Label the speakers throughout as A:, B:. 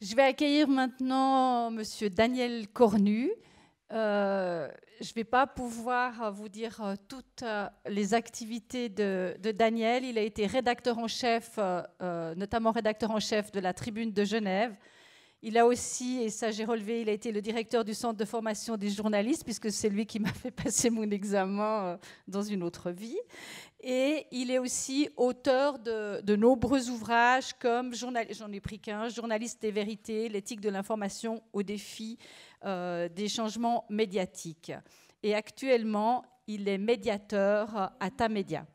A: Je vais accueillir maintenant Monsieur Daniel Cornu. Je ne vais pas pouvoir vous dire toutes les activités de Daniel. Il a été rédacteur en chef, notamment rédacteur en chef de la Tribune de Genève. Il a aussi, et ça j'ai relevé, il a été le directeur du centre de formation des journalistes, puisque c'est lui qui m'a fait passer mon examen dans une autre vie. Et il est aussi auteur de nombreux ouvrages comme, j'en ai pris qu'un, Journaliste des vérités, l'éthique de l'information au défi des changements médiatiques. Et actuellement, il est médiateur à Tamedia.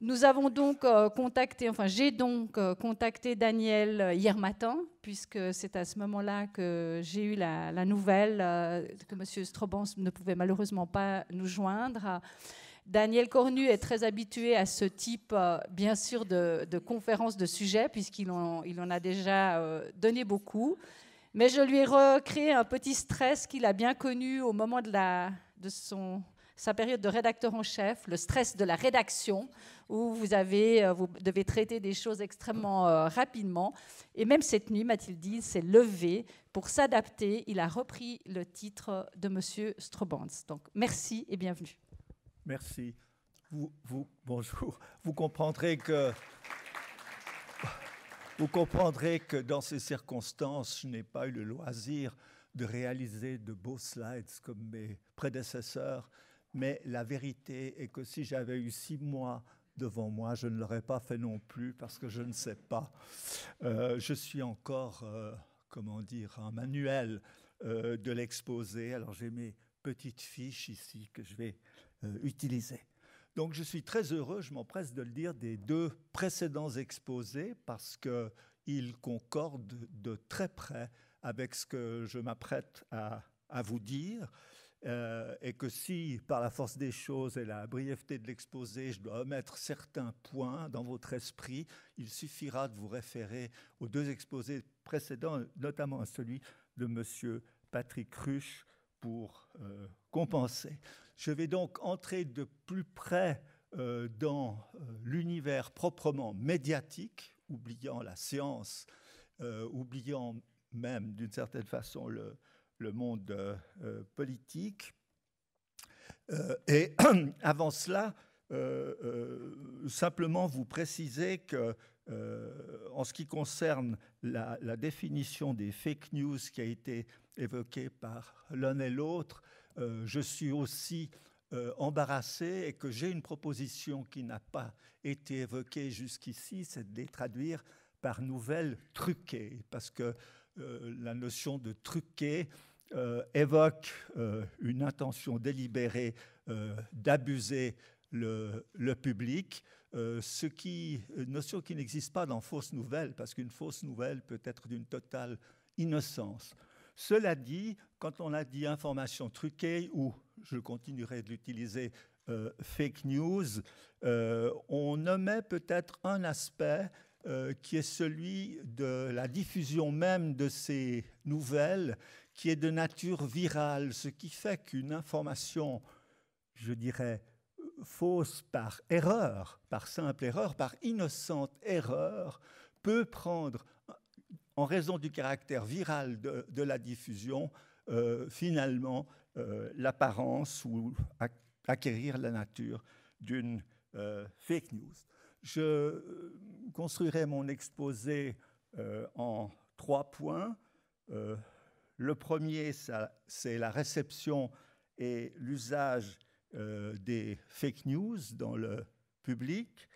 A: Nous avons donc contacté, enfin j'ai donc contacté Daniel hier matin, puisque c'est à ce moment-là que j'ai eu la nouvelle que M. Strobans ne pouvait malheureusement pas nous joindre. Daniel Cornu est très habitué à ce type, bien sûr, de conférences de sujets, puisqu'il en a déjà donné beaucoup. Mais je lui ai recréé un petit stress qu'il a bien connu au moment de sa période de rédacteur en chef, le stress de la rédaction, où vous devez traiter des choses extrêmement rapidement. Et même cette nuit, m'a-t-il dit, il s'est levé pour s'adapter. Il a repris le titre de M. Strobans. Donc, merci et bienvenue.
B: Merci. Bonjour. Vous comprendrez que dans ces circonstances, je n'ai pas eu le loisir de réaliser de beaux slides comme mes prédécesseurs, mais la vérité est que si j'avais eu 6 mois devant moi, je ne l'aurais pas fait non plus parce que je ne sais pas. Je suis encore, un manuel de l'exposé. Alors j'ai mes petites fiches ici que je vais utilisé. Donc je suis très heureux, je m'empresse de le dire, des 2 précédents exposés parce qu'ils concordent de très près avec ce que je m'apprête à vous dire et que si, par la force des choses et la brièveté de l'exposé, je dois omettre certains points dans votre esprit, il suffira de vous référer aux 2 exposés précédents, notamment à celui de M. Patrick Ruche, pour compenser. Je vais donc entrer de plus près dans l'univers proprement médiatique, oubliant la science, oubliant même d'une certaine façon le monde politique. Et avant cela, simplement vous préciser que en ce qui concerne la définition des fake news qui a été évoquée par l'un et l'autre, je suis aussi embarrassé et que j'ai une proposition qui n'a pas été évoquée jusqu'ici, c'est de les traduire par nouvelles truquées, parce que la notion de truqué évoque une intention délibérée d'abuser le public, notion qui n'existe pas dans fausse nouvelle, parce qu'une fausse nouvelle peut être d'une totale innocence. Cela dit, quand on a dit information truquée, ou je continuerai de l'utiliser, fake news, on omet peut-être un aspect qui est celui de la diffusion même de ces nouvelles, qui est de nature virale, ce qui fait qu'une information, je dirais, fausse par erreur, par simple erreur, par innocente erreur, peut prendre, en raison du caractère viral de la diffusion, finalement, l'apparence ou acquérir la nature d'une fake news. Je construirai mon exposé en 3 points. Le premier, c'est la réception et l'usage des fake news dans le public.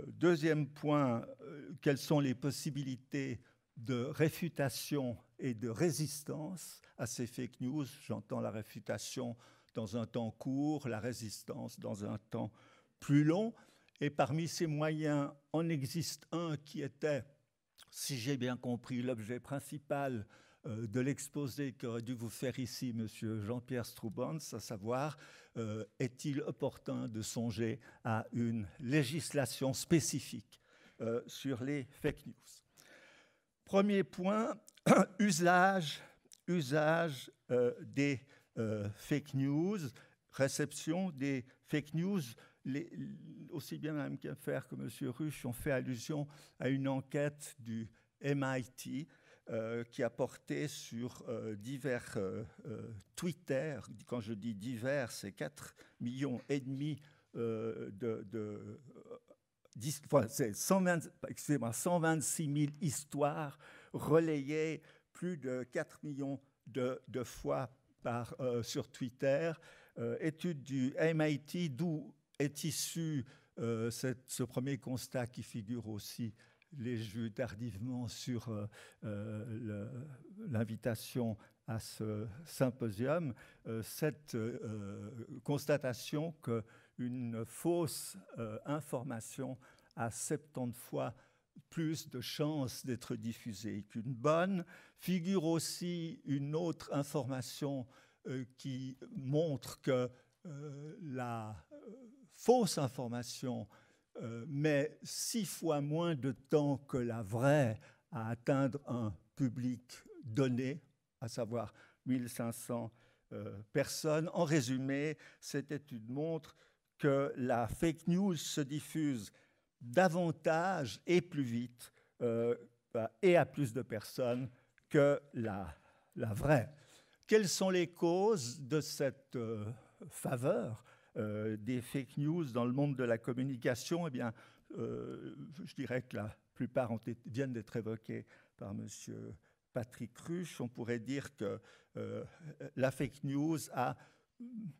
B: Deuxième point, quelles sont les possibilités de réfutation et de résistance à ces fake news. J'entends la réfutation dans un temps court, la résistance dans un temps plus long. Et parmi ces moyens, en existe un qui était, si j'ai bien compris, l'objet principal de l'exposé qu'aurait dû vous faire ici M. Jean-Pierre Strobans, à savoir, est-il opportun de songer à une législation spécifique sur les fake news. Premier point, usage des fake news, réception des fake news. Aussi bien Mme Kempfer que M. Ruche ont fait allusion à une enquête du MIT, qui a porté sur divers Twitter. Quand je dis divers, c'est 4,5 millions c'est 126 000 histoires relayées plus de 4 millions de fois sur Twitter. Étude du MIT, d'où est issu ce premier constat qui figure aussi les jeux tardivement sur l'invitation à ce symposium, cette constatation qu'une fausse information a 70 fois plus de chances d'être diffusée qu'une bonne. Figure aussi une autre information qui montre que la fausse information met 6 fois moins de temps que la vraie à atteindre un public donné, à savoir 1500 personnes. En résumé, cette étude montre que la fake news se diffuse davantage et plus vite et à plus de personnes que la vraie. Quelles sont les causes de cette faveur des fake news dans le monde de la communication? Eh bien, je dirais que la plupart viennent d'être évoquées par M. Patrick Ruche. On pourrait dire que la fake news a,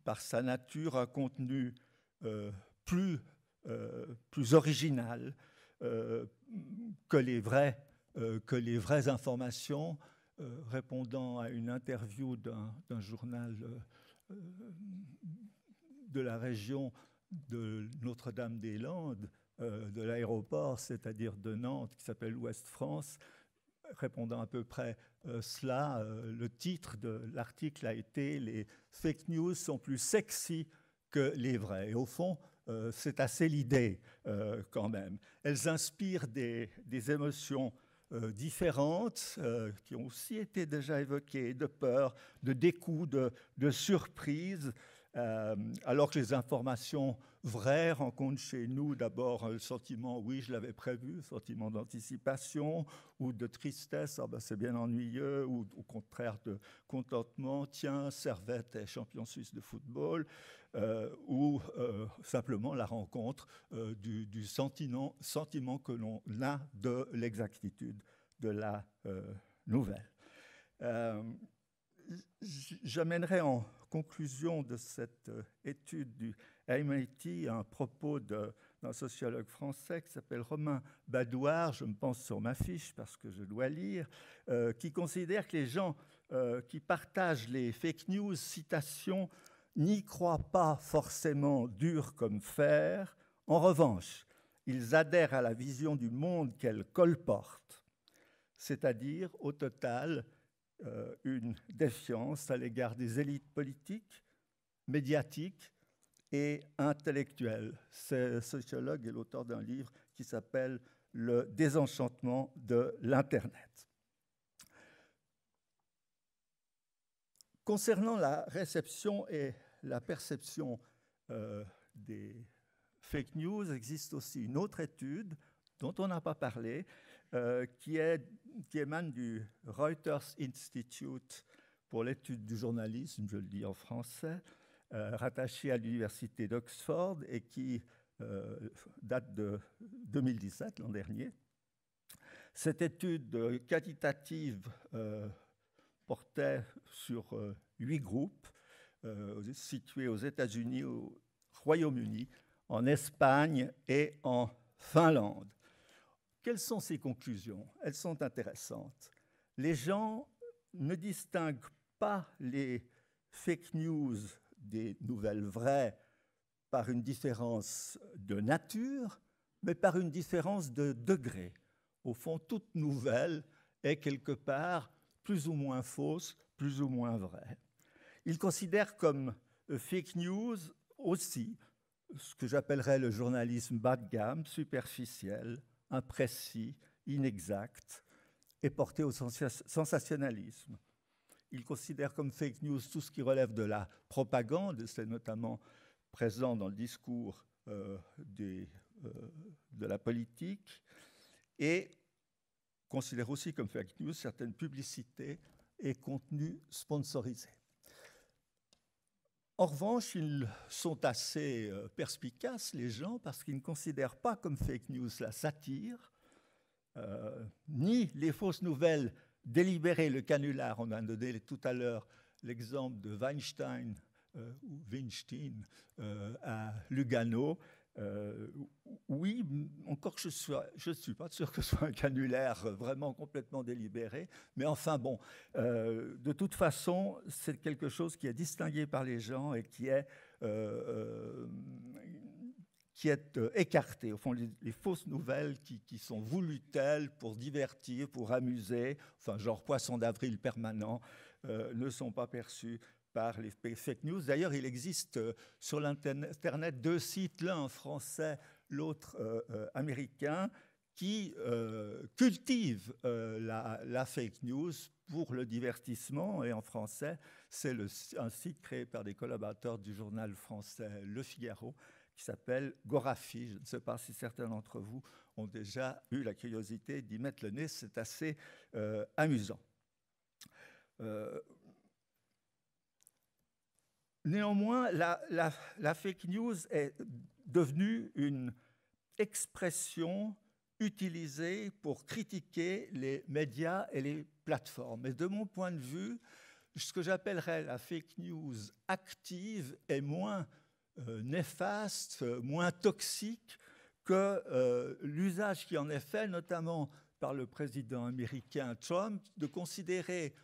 B: par sa nature, un contenu plus original que les vraies informations. Répondant à une interview d'un journal de la région de Notre-Dame-des-Landes, de l'aéroport, c'est-à-dire de Nantes, qui s'appelle Ouest France, répondant à peu près cela, le titre de l'article a été « Les fake news sont plus sexy que les vraies ». Et au fond, c'est assez l'idée quand même. Elles inspirent des émotions différentes, qui ont aussi été déjà évoquées, de peur, de dégoût, de surprise, alors que les informations vraies rencontrent chez nous d'abord le sentiment, oui, je l'avais prévu, sentiment d'anticipation, ou de tristesse, ah ben, c'est bien ennuyeux, ou au contraire de contentement, tiens, Servette est champion suisse de football, ou simplement la rencontre du sentiment que l'on a de l'exactitude de la nouvelle. J'amènerai en conclusion de cette étude du MIT un propos d'un sociologue français qui s'appelle Romain Badouard, je me pense sur ma fiche parce que je dois lire, qui considère que les gens qui partagent les fake news, citations, n'y croient pas forcément dur comme fer. En revanche, ils adhèrent à la vision du monde qu'elle colporte, c'est-à-dire, au total, une défiance à l'égard des élites politiques, médiatiques et intellectuelles. Ce sociologue est l'auteur d'un livre qui s'appelle « Le désenchantement de l'Internet ». Concernant la réception et la perception des fake news, existe aussi une autre étude dont on n'a pas parlé, qui émane du Reuters Institute pour l'étude du journalisme, je le dis en français, rattaché à l'université d'Oxford et qui date de 2017, l'an dernier. Cette étude quantitative portait sur 8 groupes situés aux États-Unis, au Royaume-Uni, en Espagne et en Finlande. Quelles sont ces conclusions? Elles sont intéressantes. Les gens ne distinguent pas les fake news des nouvelles vraies par une différence de nature, mais par une différence de degré. Au fond, toute nouvelle est quelque part plus ou moins fausse, plus ou moins vraie. Ils considèrent comme fake news aussi ce que j'appellerais le journalisme bas de gamme, superficiel, imprécis, inexact et porté au sensationnalisme. Ils considèrent comme fake news tout ce qui relève de la propagande, c'est notamment présent dans le discours de la politique, et considère aussi comme fake news certaines publicités et contenus sponsorisés. En revanche, ils sont assez perspicaces, les gens, parce qu'ils ne considèrent pas comme fake news la satire, ni les fausses nouvelles délibérées, le canular. On a donné tout à l'heure l'exemple de Weinstein ou Weinstein à Lugano. Oui, encore que je ne suis pas sûr que ce soit un canular vraiment complètement délibéré, mais enfin bon, de toute façon, c'est quelque chose qui est distingué par les gens et qui est écarté. Au fond, les fausses nouvelles qui sont voulues telles pour divertir, pour amuser, enfin genre poisson d'avril permanent, ne sont pas perçues par les fake news. D'ailleurs, il existe sur l'Internet 2 sites, l'un en français, l'autre américain, qui cultivent la fake news pour le divertissement. Et en français, c'est un site créé par des collaborateurs du journal français Le Figaro, qui s'appelle Gorafi. Je ne sais pas si certains d'entre vous ont déjà eu la curiosité d'y mettre le nez. C'est assez amusant. Néanmoins, la fake news est devenue une expression utilisée pour critiquer les médias et les plateformes. Et de mon point de vue, ce que j'appellerais la fake news active est moins néfaste, moins toxique que l'usage qui en est fait, notamment par le président américain Trump, de considérer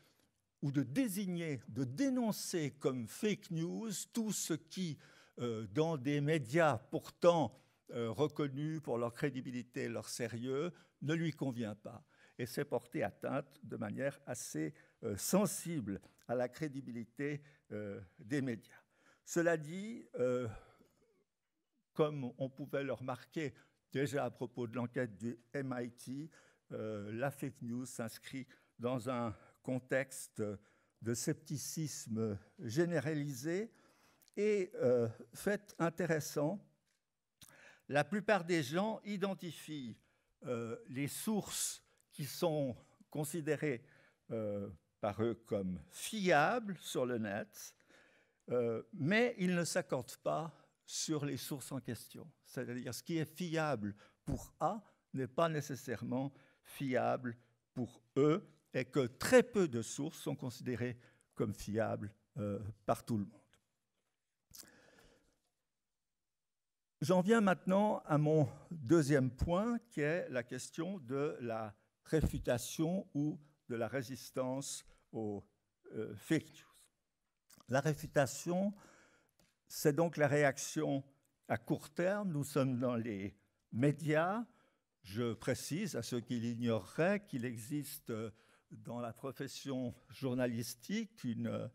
B: ou de désigner, de dénoncer comme fake news tout ce qui, dans des médias pourtant reconnus pour leur crédibilité et leur sérieux, ne lui convient pas. Et c'est porter atteinte de manière assez sensible à la crédibilité des médias. Cela dit, comme on pouvait le remarquer déjà à propos de l'enquête du MIT, la fake news s'inscrit dans un contexte de scepticisme généralisé et fait intéressant, la plupart des gens identifient les sources qui sont considérées par eux comme fiables sur le net, mais ils ne s'accordent pas sur les sources en question. C'est-à-dire ce qui est fiable pour A n'est pas nécessairement fiable pour E, et que très peu de sources sont considérées comme fiables par tout le monde. J'en viens maintenant à mon deuxième point, qui est la question de la réfutation ou de la résistance aux fake news. La réfutation, c'est donc la réaction à court terme. Nous sommes dans les médias. Je précise à ceux qui l'ignoreraient qu'il existe dans la profession journalistique une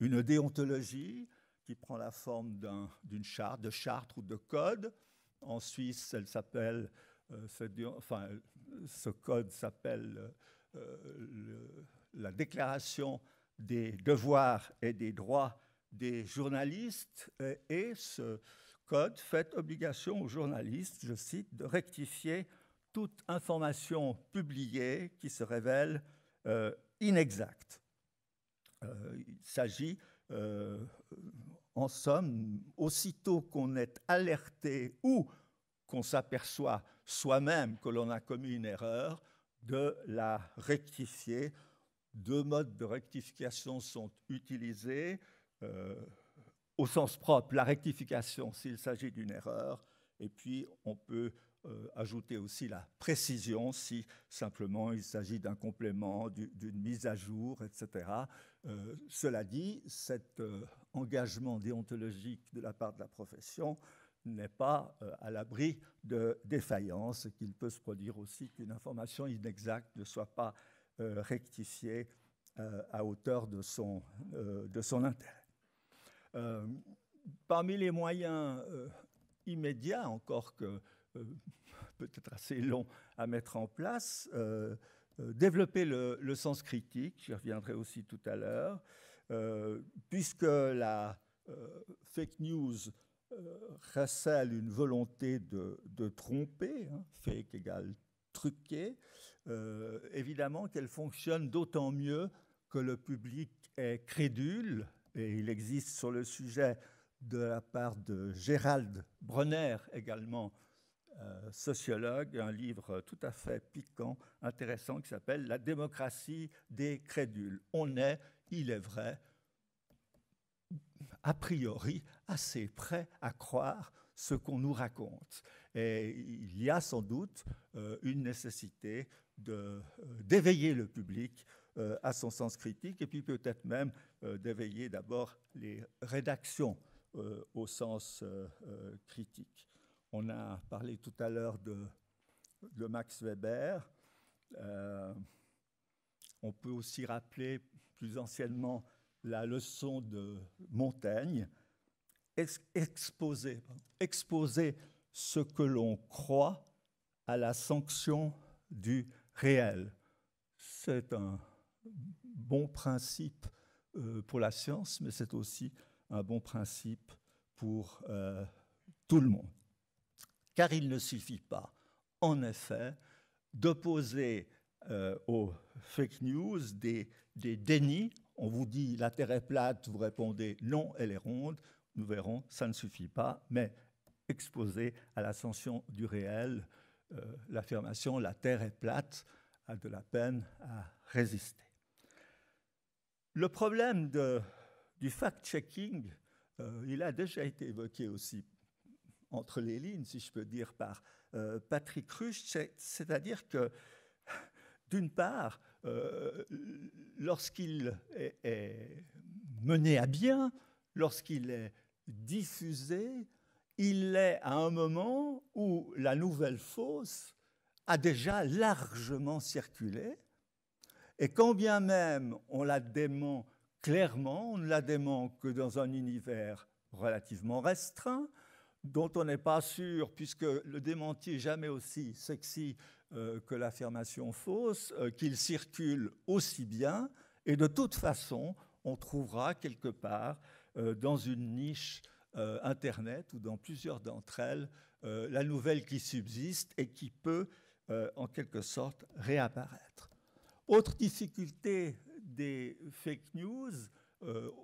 B: déontologie qui prend la forme d'une charte, de chartre ou de code. En Suisse, elle s'appelle, ce code s'appelle la Déclaration des devoirs et des droits des journalistes, et ce code fait obligation aux journalistes, je cite, de rectifier toute information publiée qui se révèle inexacte. Il s'agit, en somme, aussitôt qu'on est alerté ou qu'on s'aperçoit soi-même que l'on a commis une erreur, de la rectifier. Deux modes de rectification sont utilisés. Au sens propre, la rectification s'il s'agit d'une erreur, et puis on peut ajouter aussi la précision si simplement il s'agit d'un complément, d'une mise à jour, etc. Cela dit, cet engagement déontologique de la part de la profession n'est pas à l'abri de défaillances, et qu'il peut se produire aussi qu'une information inexacte ne soit pas rectifiée à hauteur de son intérêt. Parmi les moyens immédiats, encore que peut-être assez longs à mettre en place, développer le sens critique, j'y reviendrai aussi tout à l'heure, puisque la fake news recèle une volonté de tromper, hein, fake égale truquée, évidemment qu'elle fonctionne d'autant mieux que le public est crédule, et il existe sur le sujet de la part de Gérald Bronner, également sociologue, un livre tout à fait piquant, intéressant, qui s'appelle « La démocratie des crédules ». On est, il est vrai, a priori, assez prêt à croire ce qu'on nous raconte. Et il y a sans doute une nécessité d'éveiller le public à son sens critique, et puis peut-être même d'éveiller d'abord les rédactions au sens critique. On a parlé tout à l'heure de Max Weber. On peut aussi rappeler plus anciennement la leçon de Montaigne, exposer ce que l'on croit à la sanction du réel. C'est un bon principe pour la science, mais c'est aussi un bon principe pour tout le monde. Car il ne suffit pas, en effet, d'opposer aux fake news des dénis. On vous dit la Terre est plate, vous répondez non, elle est ronde. Nous verrons, ça ne suffit pas, mais exposer à l'ascension du réel, l'affirmation la Terre est plate a de la peine à résister. Le problème du fact-checking, il a déjà été évoqué aussi entre les lignes, si je peux dire, par Patrick Ruch, c'est-à-dire que, d'une part, lorsqu'il est mené à bien, lorsqu'il est diffusé, il est à un moment où la nouvelle fausse a déjà largement circulé, et quand bien même on la dément clairement, on ne la dément que dans un univers relativement restreint, dont on n'est pas sûr, puisque le démenti n'est jamais aussi sexy que l'affirmation fausse, qu'il circule aussi bien, et de toute façon, on trouvera quelque part dans une niche Internet ou dans plusieurs d'entre elles la nouvelle qui subsiste et qui peut en quelque sorte réapparaître. Autre difficulté des fake news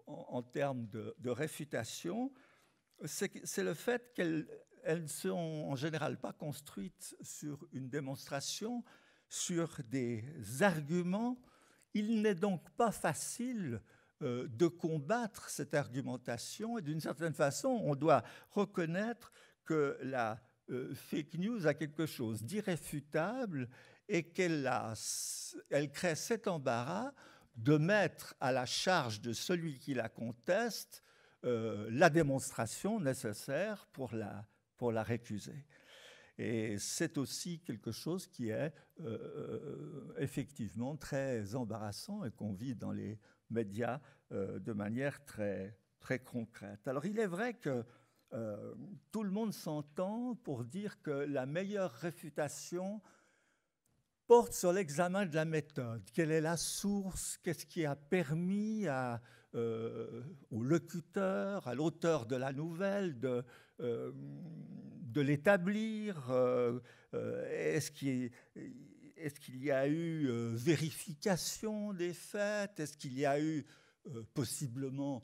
B: en termes de réfutation, c'est le fait qu'elles ne sont en général pas construites sur une démonstration, sur des arguments. Il n'est donc pas facile de combattre cette argumentation, et d'une certaine façon, on doit reconnaître que la fake news a quelque chose d'irréfutable et qu'elle crée cet embarras de mettre à la charge de celui qui la conteste la démonstration nécessaire pour la récuser. Et c'est aussi quelque chose qui est effectivement très embarrassant et qu'on vit dans les médias de manière très, très concrète. Alors il est vrai que tout le monde s'entend pour dire que la meilleure réfutation porte sur l'examen de la méthode. Quelle est la source? Qu'est-ce qui a permis au locuteur, à l'auteur de la nouvelle de l'établir? Est-ce qu'il y a eu vérification des faits? Est-ce qu'il y a eu possiblement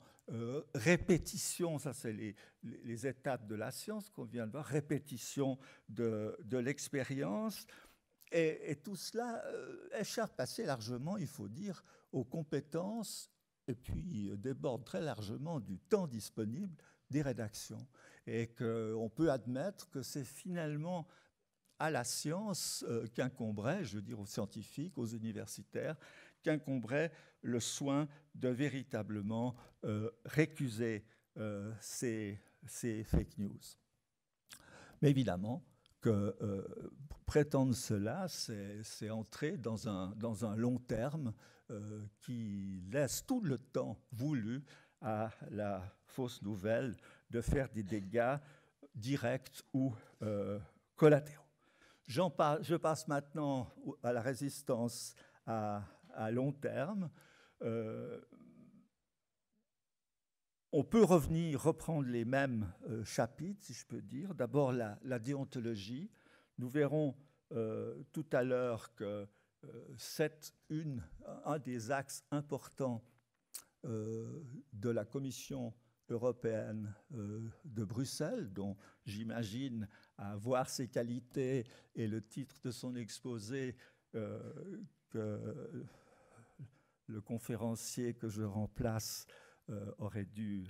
B: répétition? Ça, c'est les étapes de la science qu'on vient de voir, répétition de l'expérience. Et tout cela échappe assez largement, il faut dire, aux compétences et puis déborde très largement du temps disponible des rédactions. Et qu'on peut admettre que c'est finalement à la science qu'incomberait, je veux dire aux scientifiques, aux universitaires, qu'incomberait le soin de véritablement récuser ces fake news. Mais évidemment, que prétendre cela, c'est entrer dans un long terme qui laisse tout le temps voulu à la fausse nouvelle de faire des dégâts directs ou collatéraux. Je passe maintenant à la résistance à long terme. On peut reprendre les mêmes chapitres, si je peux dire. D'abord, la déontologie. Nous verrons tout à l'heure que c'est un des axes importants de la Commission européenne de Bruxelles, dont j'imagine, à voir ses qualités et le titre de son exposé, que le conférencier que je remplace aurait dû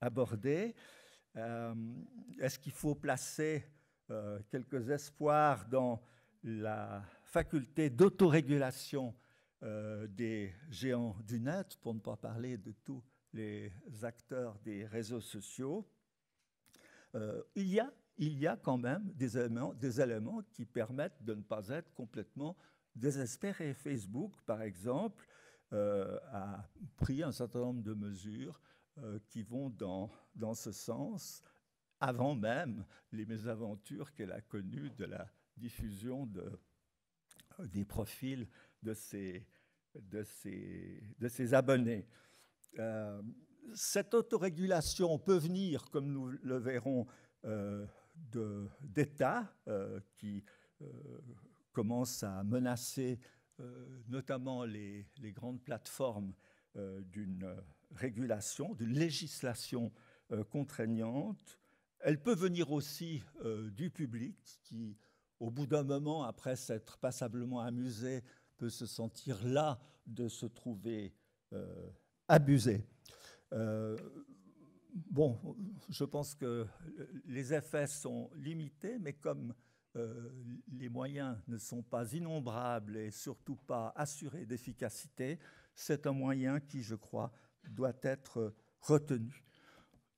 B: aborder. Est-ce qu'il faut placer quelques espoirs dans la faculté d'autorégulation des géants du net, pour ne pas parler de tous les acteurs des réseaux sociaux? Il y a quand même des éléments qui permettent de ne pas être complètement désespérés. Facebook, par exemple, a pris un certain nombre de mesures qui vont dans ce sens, avant même les mésaventures qu'elle a connues de la diffusion des profils de ses abonnés. Cette autorégulation peut venir, comme nous le verrons, d'États qui commencent à menacer notamment les grandes plateformes d'une régulation, d'une législation contraignante. Elle peut venir aussi du public qui, au bout d'un moment, après s'être passablement amusé, peut se sentir las de se trouver abusé. Bon, je pense que les effets sont limités, mais comme les moyens ne sont pas innombrables et surtout pas assurés d'efficacité, c'est un moyen qui, je crois, doit être retenu.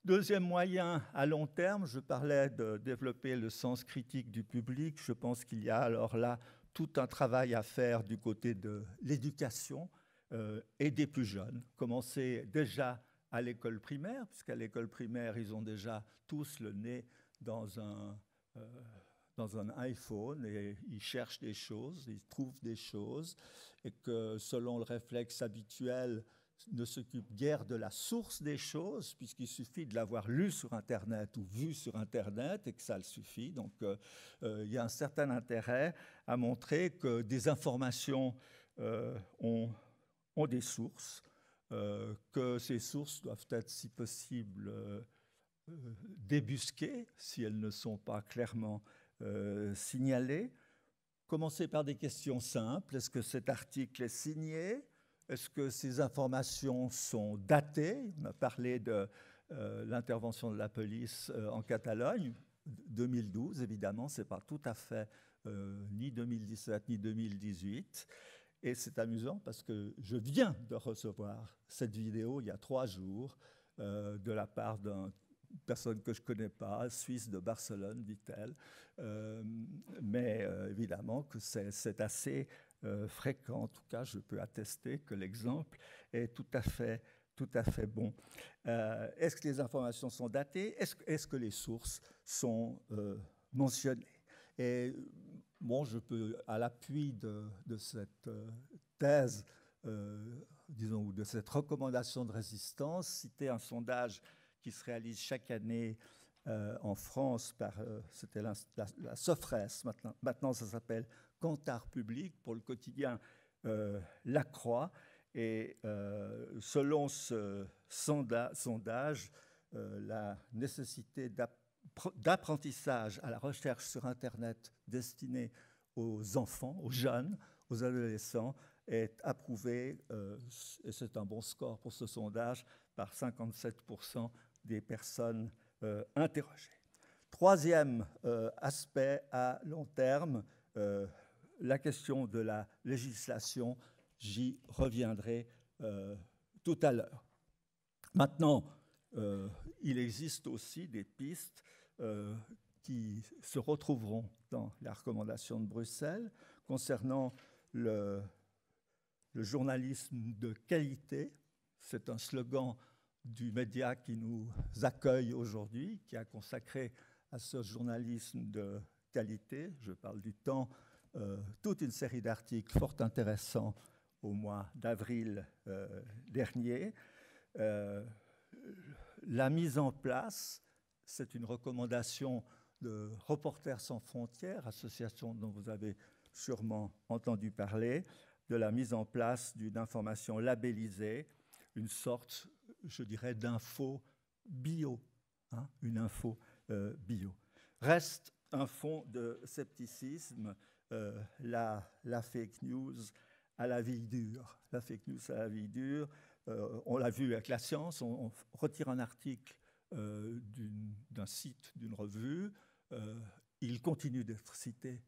B: Deuxième moyen à long terme, je parlais de développer le sens critique du public. Je pense qu'il y a alors là tout un travail à faire du côté de l'éducation et des plus jeunes. Commencer déjà à l'école primaire, puisqu'à l'école primaire, ils ont déjà tous le nez dans un iPhone et ils cherchent des choses, ils trouvent des choses, et que selon le réflexe habituel, ne s'occupe guère de la source des choses, puisqu'il suffit de l'avoir lu sur Internet ou vu sur Internet et que ça le suffit. Donc, il y a un certain intérêt à montrer que des informations ont des sources, que ces sources doivent être, si possible, débusquées, si elles ne sont pas clairement signalées. Commencer par des questions simples. Est-ce que cet article est signé ? Est-ce que ces informations sont datées? On a parlé de l'intervention de la police en Catalogne, 2012, évidemment, ce n'est pas tout à fait ni 2017 ni 2018. Et c'est amusant parce que je viens de recevoir cette vidéo il y a 3 jours de la part d'une personne que je ne connais pas, Suisse de Barcelone, dit-elle. Mais évidemment que c'est assez fréquent. En tout cas, je peux attester que l'exemple est tout à fait bon. Est-ce que les informations sont datées? Est-ce que les sources sont mentionnées? Et bon, je peux, à l'appui de cette thèse, disons, ou de cette recommandation de résistance, citer un sondage qui se réalise chaque année en France par, c'était la Sofres, maintenant ça s'appelle Kantar Public, pour le quotidien La Croix. Et selon ce sondage, la nécessité d'apprentissage à la recherche sur Internet destinée aux enfants, aux jeunes, aux adolescents, est approuvée, et c'est un bon score pour ce sondage, par 57% des personnes interrogées. Troisième aspect à long terme, la question de la législation, j'y reviendrai tout à l'heure. Maintenant, il existe aussi des pistes qui se retrouveront dans la recommandation de Bruxelles concernant le journalisme de qualité. C'est un slogan du média qui nous accueille aujourd'hui, qui a consacré à ce journalisme de qualité, je parle du Temps, toute une série d'articles fort intéressants au mois d'avril dernier. La mise en place, c'est une recommandation de Reporters sans frontières, association dont vous avez sûrement entendu parler, de la mise en place d'une information labellisée, une sorte, je dirais, d'info bio, hein, une info bio. Reste un fond de scepticisme, la fake news à la vie dure. La fake news à la vie dure, on l'a vu avec la science, on retire un article d'un site, d'une revue, il continue d'être cité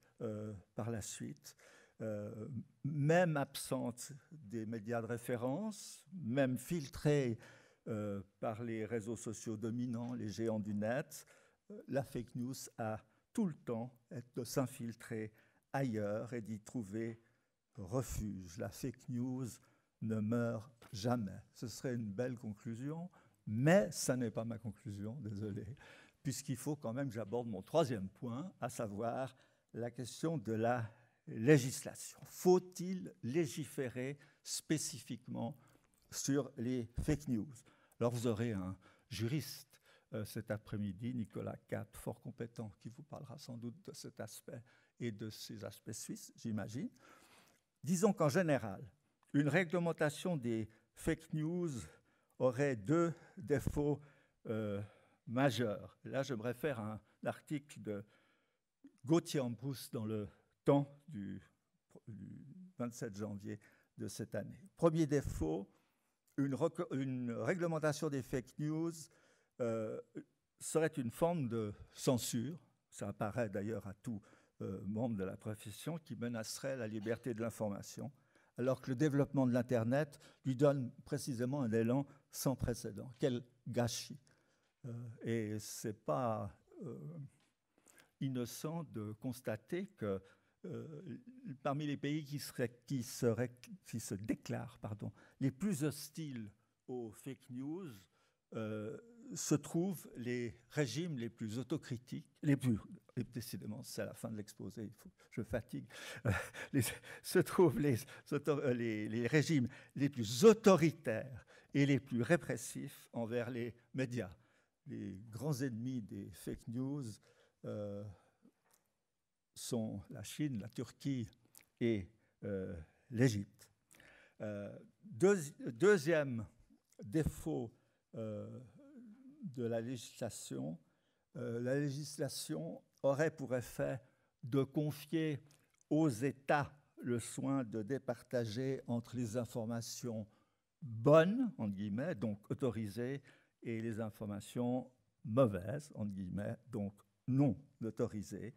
B: par la suite, même absente des médias de référence, même filtré par les réseaux sociaux dominants, les géants du net, la fake news a tout le temps de s'infiltrer ailleurs et d'y trouver refuge. La fake news ne meurt jamais. Ce serait une belle conclusion, mais ça n'est pas ma conclusion, désolé, puisqu'il faut quand même que j'aborde mon troisième point, à savoir la question de la législation. Faut-il légiférer spécifiquement sur les fake news? Alors vous aurez un juriste cet après-midi, Nicolas Capp, fort compétent, qui vous parlera sans doute de cet aspect et de ces aspects suisses, j'imagine. Disons qu'en général, une réglementation des fake news aurait deux défauts majeurs. Là, je me réfère à un article de Gauthier-Ambrousse dans le Temps du 27 janvier de cette année. Premier défaut, une réglementation des fake news serait une forme de censure, ça apparaît d'ailleurs à tout membre de la profession, qui menacerait la liberté de l'information, alors que le développement de l'Internet lui donne précisément un élan sans précédent. Quel gâchis! Et ce n'est pas innocent de constater que parmi les pays qui se déclarent les plus hostiles aux fake news, se trouvent les régimes les plus autocritiques, et décidément, c'est à la fin de l'exposé, je fatigue, se trouvent les régimes les plus autoritaires et les plus répressifs envers les médias. Les grands ennemis des fake news sont la Chine, la Turquie et l'Égypte. Deuxième défaut de la législation aurait pour effet de confier aux États le soin de départager entre les informations bonnes, entre guillemets, donc autorisées, et les informations mauvaises, entre guillemets, donc non autorisées.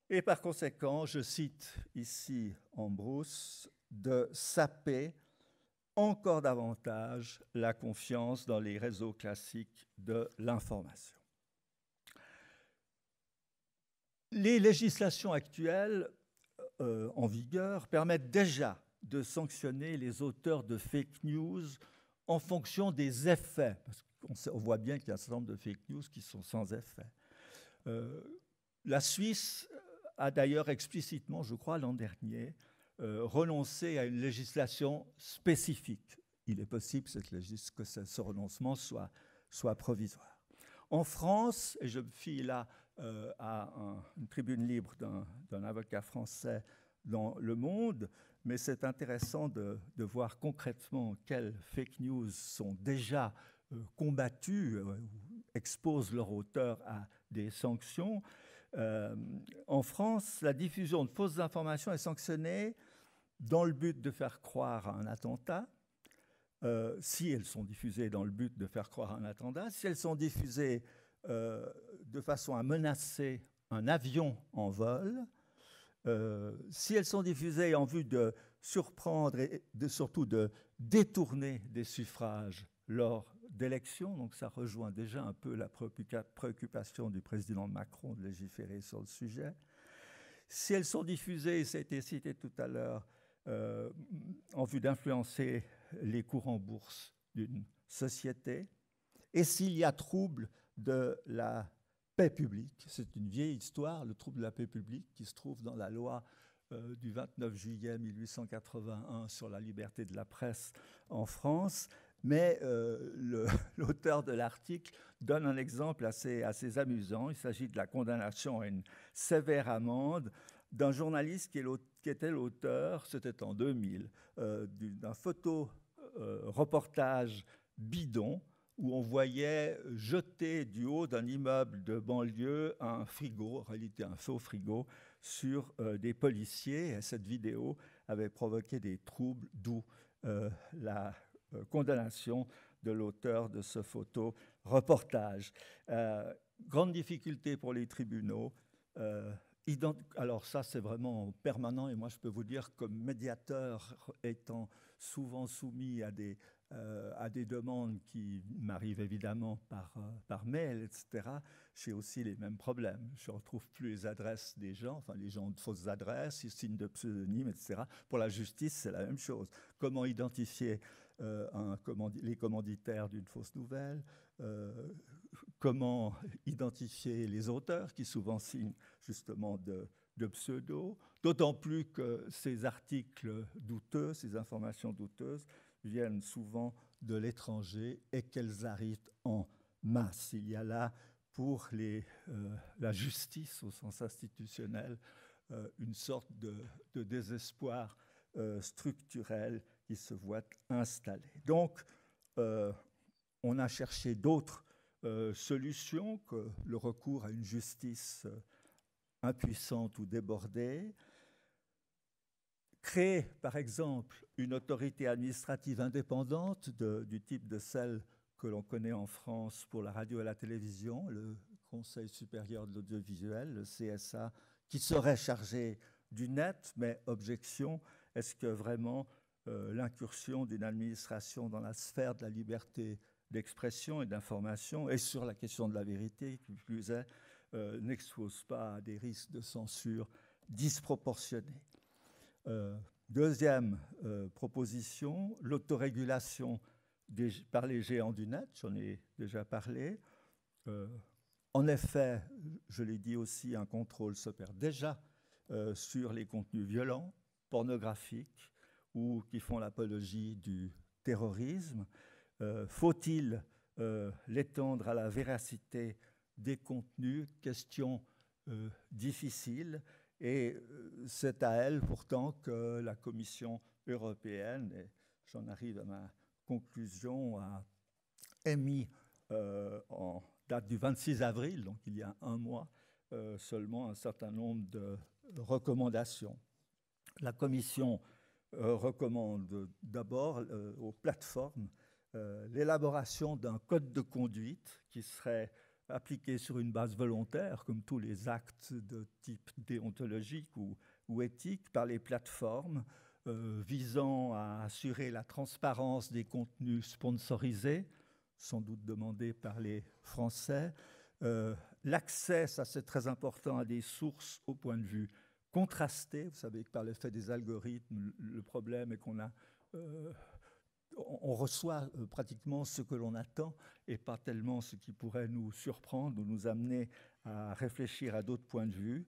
B: Et par conséquent, je cite ici Ambrousse, de saper encore davantage la confiance dans les réseaux classiques de l'information. Les législations actuelles en vigueur permettent déjà de sanctionner les auteurs de fake news en fonction des effets, parce qu'on voit bien qu'il y a un certain nombre de fake news qui sont sans effet. La Suisse a d'ailleurs explicitement, je crois, l'an dernier, renoncer à une législation spécifique. Il est possible que ce renoncement soit provisoire. En France, et je me fie là à une tribune libre d'un avocat français dans Le Monde, mais c'est intéressant de voir concrètement quelles fake news sont déjà combattues, exposent leur auteur à des sanctions. En France, la diffusion de fausses informations est sanctionnée dans le but de faire croire à un attentat, si elles sont diffusées dans le but de faire croire à un attentat, si elles sont diffusées de façon à menacer un avion en vol, si elles sont diffusées en vue de surprendre et surtout de détourner des suffrages lors d'élections, donc ça rejoint déjà un peu la préoccupation du président Macron de légiférer sur le sujet. Si elles sont diffusées, ça a été cité tout à l'heure, en vue d'influencer les cours en bourse d'une société, et s'il y a trouble de la paix publique, c'est une vieille histoire, le trouble de la paix publique qui se trouve dans la loi du 29 juillet 1881 sur la liberté de la presse en France, Mais l'auteur de l'article donne un exemple assez amusant. Il s'agit de la condamnation à une sévère amende d'un journaliste qui était l'auteur, c'était en 2000, d'un photo-reportage bidon où on voyait jeter du haut d'un immeuble de banlieue un frigo, en réalité un faux frigo, sur des policiers. Et cette vidéo avait provoqué des troubles, d'où la condamnation de l'auteur de ce photo-reportage. Grande difficulté pour les tribunaux. Alors ça, c'est vraiment permanent, et moi, je peux vous dire, comme médiateur, étant souvent soumis à des demandes qui m'arrivent évidemment par mail, etc., j'ai aussi les mêmes problèmes. Je ne retrouve plus les adresses des gens, enfin, les gens ont de fausses adresses, ils signent de pseudonymes, etc. Pour la justice, c'est la même chose. Comment identifier les commanditaires d'une fausse nouvelle, comment identifier les auteurs qui souvent signent justement de pseudo, d'autant plus que ces articles douteux, ces informations douteuses viennent souvent de l'étranger et qu'elles arrivent en masse. Il y a là pour la justice au sens institutionnel une sorte de désespoir structurel qui se voit installé. Donc, on a cherché d'autres solutions que le recours à une justice impuissante ou débordée. Créer, par exemple, une autorité administrative indépendante du type de celle que l'on connaît en France pour la radio et la télévision, le Conseil supérieur de l'audiovisuel, le CSA, qui serait chargé du net, mais objection, est-ce que vraiment l'incursion d'une administration dans la sphère de la liberté d'expression et d'information, et sur la question de la vérité, qui plus est, n'expose pas à des risques de censure disproportionnés. Deuxième proposition, l'autorégulation par les géants du net, j'en ai déjà parlé. En effet, je l'ai dit aussi, un contrôle s'opère déjà sur les contenus violents, pornographiques ou qui font l'apologie du terrorisme. Faut-il l'étendre à la véracité des contenus? Question difficile. Et c'est à elle pourtant que la Commission européenne, et j'en arrive à ma conclusion, a émis en date du 26 avril, donc il y a un mois seulement, un certain nombre de recommandations. La Commission recommande d'abord aux plateformes l'élaboration d'un code de conduite qui serait appliqué sur une base volontaire, comme tous les actes de type déontologique ou éthique, par les plateformes, visant à assurer la transparence des contenus sponsorisés, sans doute demandés par les Français, l'accès, ça c'est très important, à des sources au point de vue contrasté. Vous savez que par l'effet des algorithmes, le problème est qu'on on reçoit pratiquement ce que l'on attend et pas tellement ce qui pourrait nous surprendre ou nous amener à réfléchir à d'autres points de vue,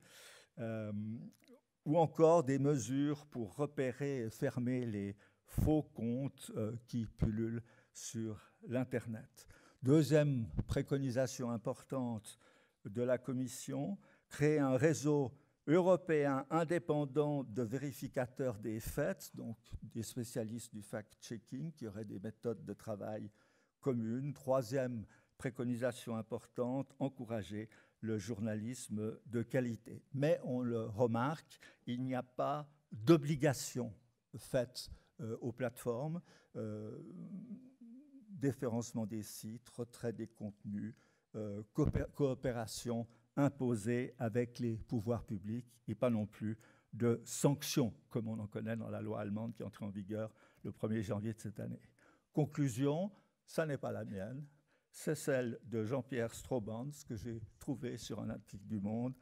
B: ou encore des mesures pour repérer et fermer les faux comptes qui pullulent sur l'Internet. Deuxième préconisation importante de la Commission, créer un réseau européen indépendant de vérificateurs des faits, donc des spécialistes du fact-checking qui auraient des méthodes de travail communes. Troisième préconisation importante, encourager le journalisme de qualité. Mais on le remarque, il n'y a pas d'obligation faite aux plateformes, déférencement des sites, retrait des contenus, coopération imposée avec les pouvoirs publics et pas non plus de sanctions, comme on en connaît dans la loi allemande qui est entrée en vigueur le 1er janvier de cette année. Conclusion, ça n'est pas la mienne, c'est celle de Jean-Pierre Straubans que j'ai trouvée sur un article du Monde.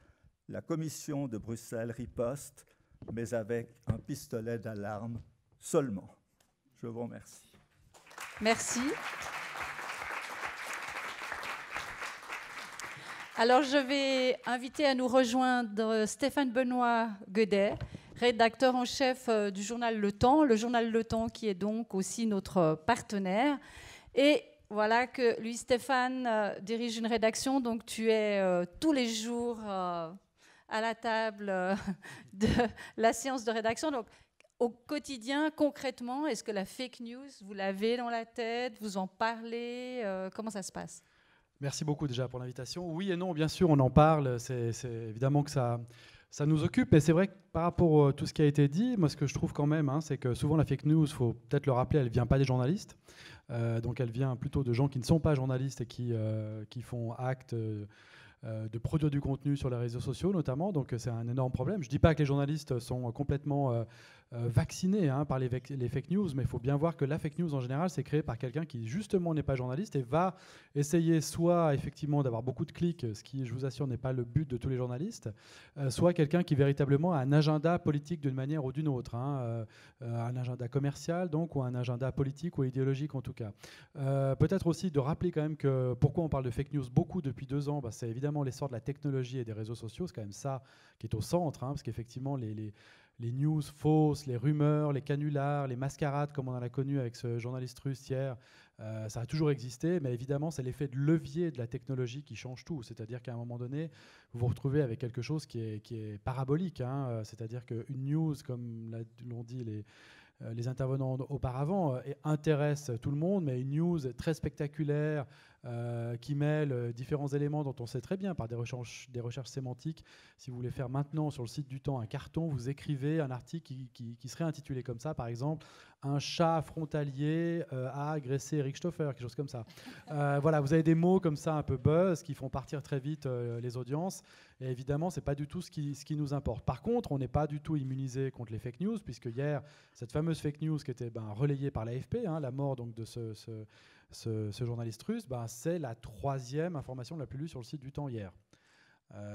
B: La Commission de Bruxelles riposte, mais avec un pistolet d'alarme seulement. Je vous remercie.
A: Merci. Alors, je vais inviter à nous rejoindre Stéphane Benoît Guedet, rédacteur en chef du journal Le Temps qui est donc aussi notre partenaire. Et voilà que lui, Stéphane, dirige une rédaction, donc tu es tous les jours à la table de la séance de rédaction. Donc, au quotidien, concrètement, est-ce que la fake news, vous l'avez dans la tête, vous en parlez, comment ça se passe ?
C: Merci beaucoup déjà pour l'invitation. Oui et non, bien sûr, on en parle. C'est évidemment que ça nous occupe. Et c'est vrai que par rapport à tout ce qui a été dit, moi, ce que je trouve quand même, c'est que souvent la fake news, il faut peut-être le rappeler, elle ne vient pas des journalistes. Donc elle vient plutôt de gens qui ne sont pas journalistes et qui font acte de produire du contenu sur les réseaux sociaux notamment. Donc c'est un énorme problème. Je ne dis pas que les journalistes sont complètement vaccinés par les fake news, mais il faut bien voir que la fake news en général, c'est créé par quelqu'un qui justement n'est pas journaliste et va essayer soit effectivement d'avoir beaucoup de clics, ce qui, je vous assure, n'est pas le but de tous les journalistes, soit quelqu'un qui véritablement a un agenda politique d'une manière ou d'une autre, un agenda commercial donc, ou un agenda politique ou idéologique en tout cas. Peut-être aussi de rappeler quand même que pourquoi on parle de fake news beaucoup depuis 2 ans, c'est évidemment l'essor de la technologie et des réseaux sociaux, c'est quand même ça qui est au centre, parce qu'effectivement les news fausses, les rumeurs, les canulars, les mascarades, comme on en a connu avec ce journaliste russe hier, ça a toujours existé, mais évidemment, c'est l'effet de levier de la technologie qui change tout. C'est-à-dire qu'à un moment donné, vous vous retrouvez avec quelque chose qui est parabolique. C'est-à-dire qu'une news, comme l'ont dit les intervenants auparavant, intéresse tout le monde, mais une news très spectaculaire, qui mêle différents éléments dont on sait très bien par des recherches sémantiques. Si vous voulez faire maintenant sur le site du Temps un carton, vous écrivez un article qui serait intitulé comme ça, par exemple « Un chat frontalier a agressé Eric Stoffer », quelque chose comme ça. Voilà, vous avez des mots comme ça un peu buzz qui font partir très vite les audiences. Et évidemment, ce n'est pas du tout ce qui nous importe. Par contre, on n'est pas du tout immunisé contre les fake news, puisque hier, cette fameuse fake news qui était relayée par l'AFP, la mort donc, de ce journaliste russe, c'est la 3e information la plus lue sur le site du Temps hier.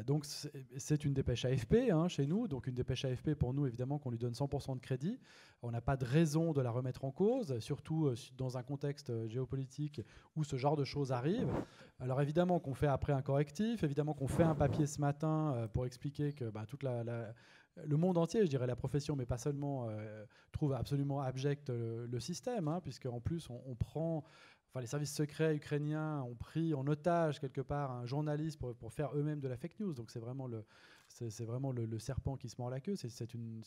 C: Donc c'est une dépêche AFP chez nous, donc une dépêche AFP pour nous évidemment qu'on lui donne 100% de crédit. On n'a pas de raison de la remettre en cause, surtout dans un contexte géopolitique où ce genre de choses arrivent. Alors évidemment qu'on fait après un correctif, évidemment qu'on fait un papier ce matin pour expliquer que toute le monde entier, je dirais la profession, mais pas seulement, trouve absolument abject le système, puisqu'en plus on prend... Enfin, les services secrets ukrainiens ont pris en otage quelque part un journaliste pour faire eux-mêmes de la fake news. Donc c'est vraiment le serpent qui se mord la queue. C'est une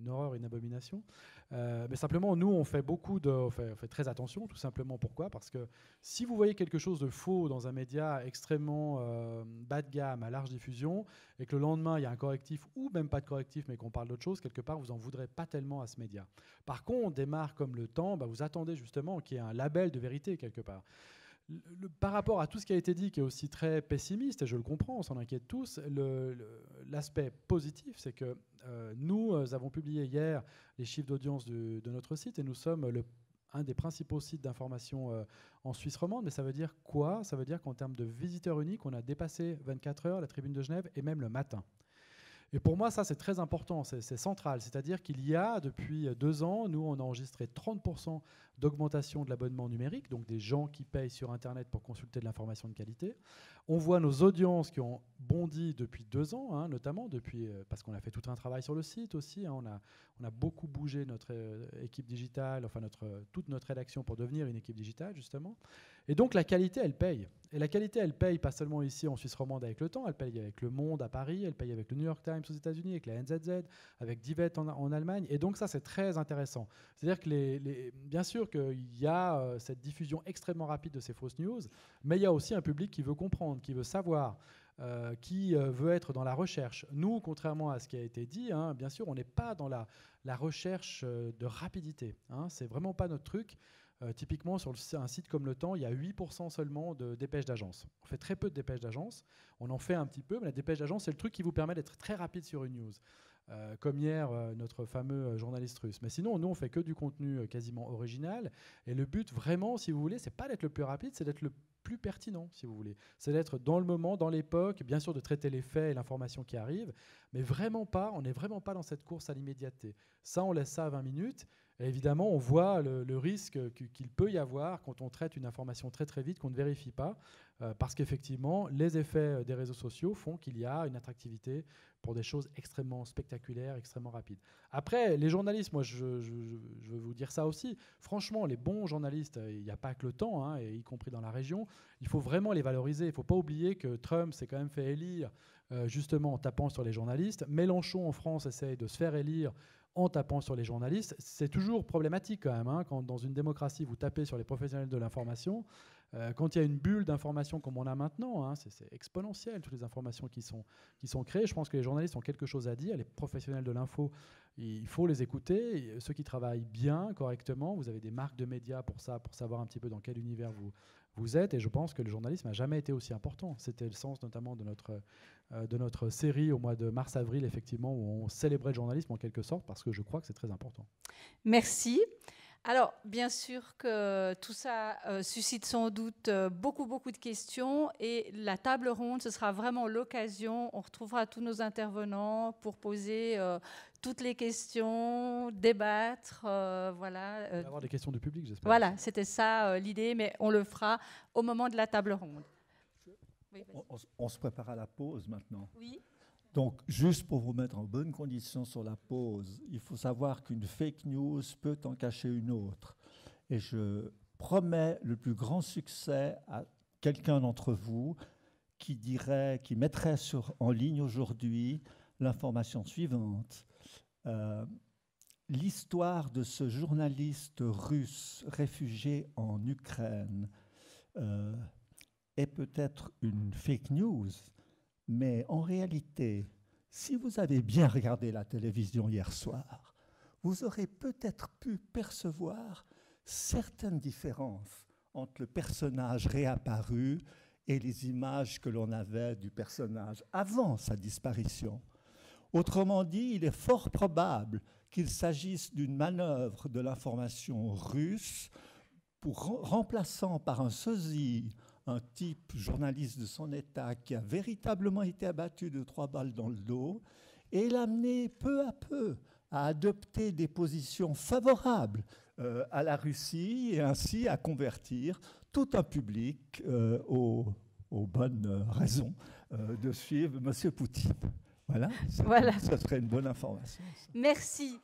C: horreur, une abomination. Mais simplement, nous, on fait on fait très attention, tout simplement. Pourquoi ? Parce que si vous voyez quelque chose de faux dans un média extrêmement bas de gamme, à large diffusion, et que le lendemain, il y a un correctif ou même pas de correctif, mais qu'on parle d'autre chose, quelque part, vous n'en voudrez pas tellement à ce média. Par contre, des marques comme Le Temps, vous attendez justement qu'il y ait un label de vérité quelque part. Par rapport à tout ce qui a été dit, qui est aussi très pessimiste, et je le comprends, on s'en inquiète tous, l'aspect positif, c'est que nous avons publié hier les chiffres d'audience de notre site, et nous sommes un des principaux sites d'information en Suisse romande. Mais ça veut dire quoi ? Ça veut dire qu'en termes de visiteurs uniques, on a dépassé 24 heures la Tribune de Genève, et même le matin. Et pour moi, ça, c'est très important, c'est central. C'est-à-dire qu'il y a, depuis 2 ans, nous, on a enregistré 30% d'augmentation de l'abonnement numérique, donc des gens qui payent sur Internet pour consulter de l'information de qualité. On voit nos audiences qui ont bondi depuis 2 ans, notamment parce qu'on a fait tout un travail sur le site aussi. On a beaucoup bougé notre équipe digitale, enfin toute notre rédaction pour devenir une équipe digitale, justement. Et donc la qualité, elle paye. Et la qualité, elle paye pas seulement ici en Suisse romande avec Le Temps, elle paye avec Le Monde à Paris, elle paye avec le New York Times aux États-Unis, avec la NZZ, avec Divet en Allemagne. Et donc ça, c'est très intéressant. C'est-à-dire que bien sûr qu'il y a cette diffusion extrêmement rapide de ces fausses news, mais il y a aussi un public qui veut comprendre, qui veut savoir, qui veut être dans la recherche. Nous, contrairement à ce qui a été dit, bien sûr, on n'est pas dans la recherche de rapidité. C'est vraiment pas notre truc. Typiquement, sur un site comme Le Temps, il y a 8% seulement de dépêches d'agence. On fait très peu de dépêches d'agence. On en fait un petit peu, mais la dépêche d'agence, c'est le truc qui vous permet d'être très rapide sur une news. Comme hier, notre fameux journaliste russe. Mais sinon, nous, on fait que du contenu quasiment original. Et le but, vraiment, si vous voulez, c'est pas d'être le plus rapide, c'est d'être le plus pertinent, si vous voulez. C'est d'être dans le moment, dans l'époque, bien sûr de traiter les faits et l'information qui arrive, mais vraiment pas, on n'est vraiment pas dans cette course à l'immédiateté. Ça, on laisse ça à 20 minutes. Et évidemment, on voit le risque qu'il peut y avoir quand on traite une information très très vite qu'on ne vérifie pas, parce qu'effectivement, les effets des réseaux sociaux font qu'il y a une attractivité pour des choses extrêmement spectaculaires, extrêmement rapides. Après, les journalistes, moi je veux vous dire ça aussi, franchement, les bons journalistes, il n'y a pas que le temps, hein, et y compris dans la région, il faut vraiment les valoriser. Il ne faut pas oublier que Trump s'est quand même fait élire justement en tapant sur les journalistes. Mélenchon en France essaye de se faire élire en tapant sur les journalistes. C'est toujours problématique quand même, hein, quand dans une démocratie vous tapez sur les professionnels de l'information. Quand il y a une bulle d'information comme on a maintenant, hein, c'est exponentiel, toutes les informations qui sont créées. Je pense que les journalistes ont quelque chose à dire. Les professionnels de l'info, il faut les écouter. Et ceux qui travaillent bien, correctement, vous avez des marques de médias pour ça, pour savoir un petit peu dans quel univers vous êtes. Et je pense que le journalisme n'a jamais été aussi important. C'était le sens notamment de notre série au mois de mars-avril, effectivement, où on célébrait le journalisme en quelque sorte, parce que je crois que c'est très important.
A: Merci. Alors, bien sûr que tout ça suscite sans doute beaucoup de questions, et la table ronde, ce sera vraiment l'occasion. On retrouvera tous nos intervenants pour poser toutes les questions, débattre. Voilà.
C: Il va y avoir des questions du public, j'espère.
A: Voilà, c'était ça l'idée, mais on le fera au moment de la table ronde. Oui,
B: on se prépare à la pause maintenant.
A: Oui.
B: Donc, juste pour vous mettre en bonne condition sur la pause, il faut savoir qu'une fake news peut en cacher une autre. Et je promets le plus grand succès à quelqu'un d'entre vous qui mettrait en ligne aujourd'hui l'information suivante. L'histoire de ce journaliste russe réfugié en Ukraine est peut-être une fake news, mais en réalité, si vous avez bien regardé la télévision hier soir, vous aurez peut-être pu percevoir certaines différences entre le personnage réapparu et les images que l'on avait du personnage avant sa disparition. Autrement dit, il est fort probable qu'il s'agisse d'une manœuvre de l'information russe remplaçant par un sosie un type journaliste de son État qui a véritablement été abattu de 3 balles dans le dos, et l'amener peu à peu à adopter des positions favorables à la Russie, et ainsi à convertir tout un public aux bonnes raisons de suivre M. Poutine. Voilà, ça serait une bonne information. Ça.
A: Merci.